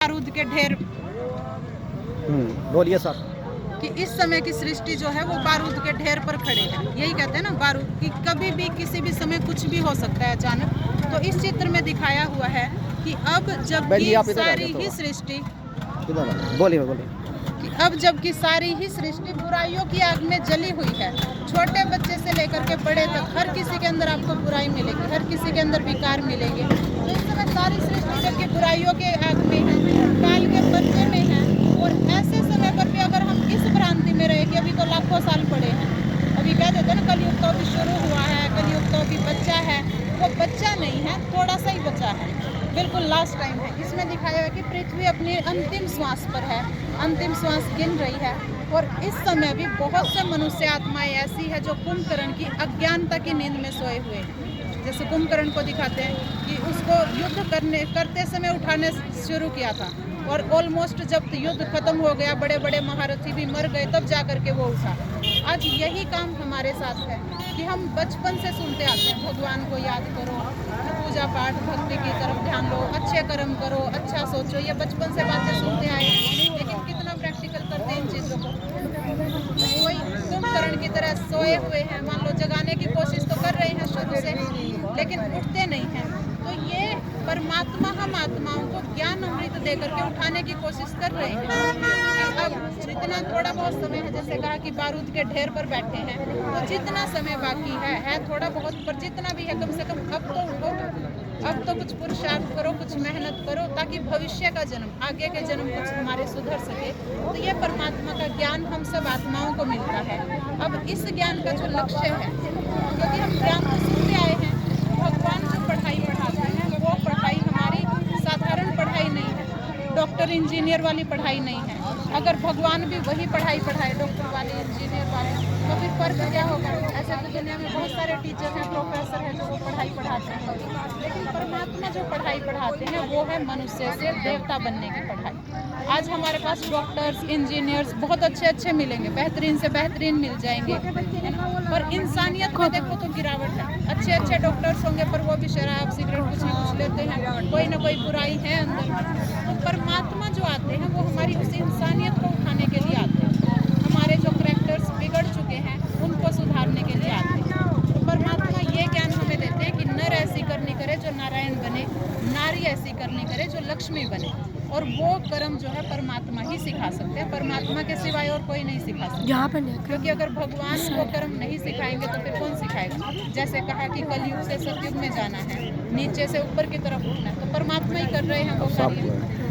बारूद के ढेर। बोलिए सर। कि इस समय की सृष्टि जो है वो बारूद के ढेर पर खड़े हैं। यही कहते हैं ना बारूद कि कभी भी किसी भी समय कुछ भी हो सकता है अचानक। तो इस चित्र में दिखाया हुआ है कि अब जबकि सारी ही सृष्टि बोलिए बोलिए कि अब जबकि सारी ही सृष्टि बुराइयों की आग में जली हुई है। छोटे बच्चे से लेकर के बड़े तक हर किसी के अंदर आपको बुराई मिलेगी, हर किसी के अंदर विकार मिलेंगे। तो इस समय सारी सृष्टि जबकि बुराइयों के आग में है, काल के बदले में है, और ऐसे समय पर भी अगर हम इस भ्रांति में रहे कि अभी तो लाखों साल पड़े हैं, अभी कह देते हैं ना कलयुग तो अभी शुरू हुआ है, कलयुग तो अभी बच्चा है, वो बच्चा नहीं है, थोड़ा सा ही बचा है, बिल्कुल लास्ट टाइम है। इसमें दिखाया है कि पृथ्वी अपनी अंतिम श्वास पर है, अंतिम श्वास गिन रही है। और इस समय भी बहुत से मनुष्य आत्माएं ऐसी है जो कुंभकर्ण की अज्ञानता की नींद में सोए हुए हैं। जैसे कुंभकर्ण को दिखाते हैं कि उसको युद्ध करते समय उठाने शुरू किया था, और ऑलमोस्ट जब युद्ध खत्म हो गया, बड़े बड़े महारथी भी मर गए, तब जा करके वो उठा। आज यही काम हमारे साथ है कि हम बचपन से सुनते आते हैं भगवान को याद करो, पूजा पाठ भक्ति की तरफ ध्यान दो, अच्छे कर्म करो, अच्छा सोचो, ये बचपन से बातें सुनते आए। लेकिन कितना प्रैक्टिकल करते हैं इन चीज़ों को। कोई कुंभकर्ण की तरह सोए हुए हैं, मान लो जगाने की कोशिश तो कर रहे हैं शुरू से, लेकिन उठते नहीं हैं। तो ये परमात्मा हम आत्माओं को ज्ञान अमृत देकर के उठाने की कोशिश कर रहे हैं। अब जितना थोड़ा बहुत समय है, जैसे कहा कि बारूद के ढेर पर बैठे हैं, तो जितना समय बाकी है थोड़ा बहुत, पर जितना भी है कम से कम अब तो उठो, अब तो कुछ पुरुषार्थ करो, कुछ मेहनत करो, ताकि भविष्य का जन्म, आगे के जन्म कुछ हमारे सुधर सके। तो ये परमात्मा का ज्ञान हम सब आत्माओं को मिलता है। अब इस ज्ञान का जो लक्ष्य है, क्योंकि हम ज्ञान तो सीखते आए हैं, भगवान जो पढ़ाई पढ़ाते हैं वो पढ़ाई हमारी साधारण पढ़ाई नहीं है, डॉक्टर इंजीनियर वाली पढ़ाई नहीं है। अगर भगवान भी वही पढ़ाई पढ़ाए, डॉक्टर वाली, इंजीनियर वाली, तो फिर फर्क क्या होगा? ऐसे तो दुनिया में बहुत सारे टीचर हैं, प्रोफेसर हैं जो वो पढ़ाई पढ़ाते हैं, लेकिन परमात्मा जो पढ़ाई पढ़ाते हैं वो है मनुष्य से देवता बनने की पढ़ाई। आज हमारे पास डॉक्टर्स, इंजीनियर्स बहुत अच्छे अच्छे मिलेंगे, बेहतरीन से बेहतरीन मिल जाएंगे, है ना? पर इंसानियत में देखो तो गिरावट है। अच्छे अच्छे डॉक्टर्स होंगे पर वो भी शराब सिगरेट कुछ न कुछ लेते हैं, कोई ना कोई बुराई है अंदर। तो परमात्मा जो आते हैं वो हमारी उस इंसानियत को उठाने के लिए आते हैं, हमारे जो करैक्टर्स बिगड़ चुके हैं उनको सुधारने के लिए आते हैं। तो परमात्मा ये ज्ञान हमें देते हैं कि नर ऐसी करनी करे जो नारायण बने, नारी ऐसी करनी करे जो लक्ष्मी बने। और वो कर्म जो है परमात्मा ही सिखा सकते हैं, परमात्मा के सिवाय और कोई नहीं सिखा सकता। क्योंकि अगर भगवान वो कर्म नहीं सिखाएंगे तो फिर कौन सिखाएगा? जैसे कहा कि कलयुग से सतयुग में जाना है, नीचे से ऊपर की तरफ उठना है, तो परमात्मा ही कर रहे हैं वो कार्य।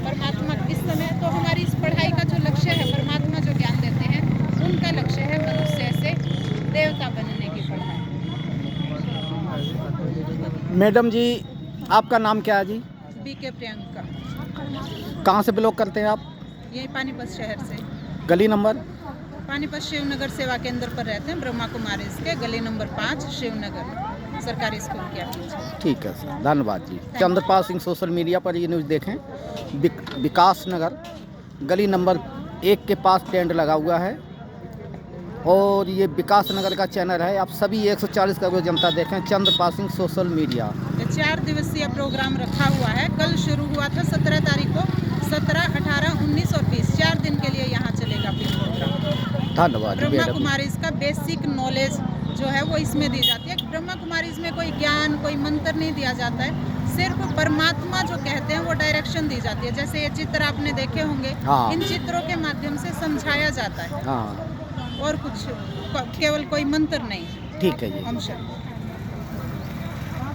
परमात्मा इस समय तो हमारी इस पढ़ाई का जो लक्ष्य है, परमात्मा जो ज्ञान देते हैं उनका लक्ष्य है मनुष्य से देवता बनने की पढ़ाई। मैडम जी, आपका नाम क्या है जी? बीके प्रियंका। कहाँ से बिलोंग करते हैं आप? यही पानीपत शहर से। गली नंबर? पानीपत शिवनगर सेवा केंद्र पर रहते हैं, ब्रह्मा कुमारी के गली नंबर 5 शिवनगर सरकारी स्कूल के पीछे। ठीक है सर, धन्यवाद जी। चंद्रपाल सिंह सोशल मीडिया पर ये न्यूज़ देखें। विकास नगर गली नंबर 1 के पास टेंट लगा हुआ है, और ये विकास नगर का चैनल है। आप सभी 140 करोड़ जनता देखें चंद्रपाल सिंह सोशल मीडिया। 4 दिवसीय प्रोग्राम रखा हुआ है। कल शुरू हुआ था 17 तारीख को, 17, 18, 19 और 20 4 दिन के लिए यहाँ चलेगा प्रोग्राम। धन्यवाद। ब्रह्मा कुमारी इसका बेसिक नॉलेज जो है वो इसमें दी जाती है। ब्रह्मा कुमारी इसमें कोई ज्ञान, कोई मंत्र नहीं दिया जाता है, सिर्फ परमात्मा जो कहते हैं वो डायरेक्शन दी जाती है। जैसे ये चित्र आपने देखे होंगे, हाँ। इन चित्रों के माध्यम से समझाया जाता है। हाँ, और कुछ, केवल कोई मंत्र नहीं। ठीक है जी। हम शर्मा।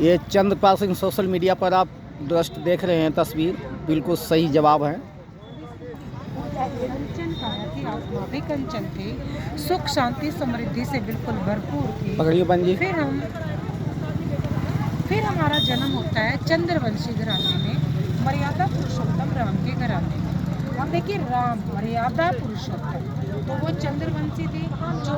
ये चंद्रपाल सिंह सोशल मीडिया पर आप दृष्ट देख रहे हैं तस्वीर, बिल्कुल सही जवाब है। कंचन काया की आत्मा भी कंचन थी, सुख शांति समृद्धि से बिल्कुल भरपूर थी। पकड़िए बन जी। फिर हमारा जन्म होता है चंद्रवंशी घराने में, मर्यादा पुरुषोत्तम राम के घराने में। अब देखिए, राम मर्यादा पुरुषोत्तम, तो वो चंद्रवंशी थी जो